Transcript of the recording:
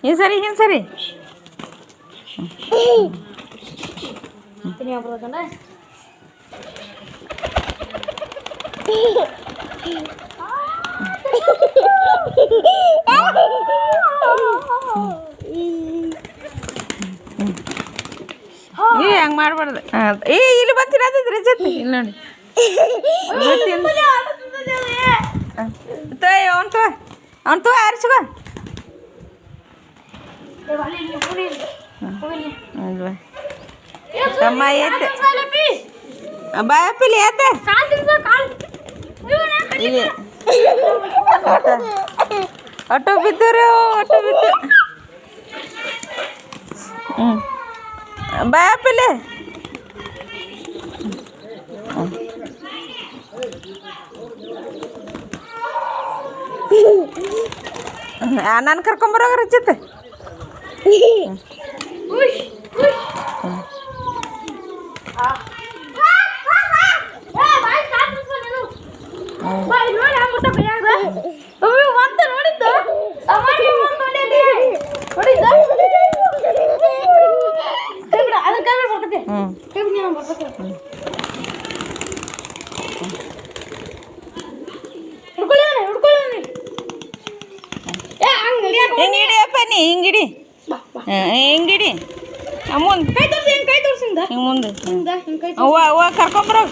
ಹಿಂಗೆ ಸರಿ ಹಿಂಗೆ ಸರಿ ಹಂಗೆ ಮಾಡಬಾರ್ದು ಇಲ್ಲಿ ಬಂತಿರೋದಿದ್ರೆ ಜೊತೆ ಇಲ್ಲಿ ನೋಡಿ ಅವ್ನು ತೋ ಆರಿಸ್ಕೊ ತಮ್ಮ ಏತೆ ಬಾಯಪ್ಪಿಲಿ ಏತೆ ಇಲ್ಲಿ ಆಟೋ ಬಿದ್ದರು ಆಟೋ ಬಿದ್ದು ಬಾಯಪ್ಪಿಲಿ ನಾನು ಕರ್ಕೊಂಬರೋಗ ರಚಿತೆ ಹಿಂಗಿಡಿಯಪ್ಪ ನೀ ಹಿಂಗಿಡಿ ಹಿಂಗಿಡಿ ಮುಂದೆ ಹಿಂಗೆ ಮುಂದೆ ಕರ್ಕೊಂಬರೋ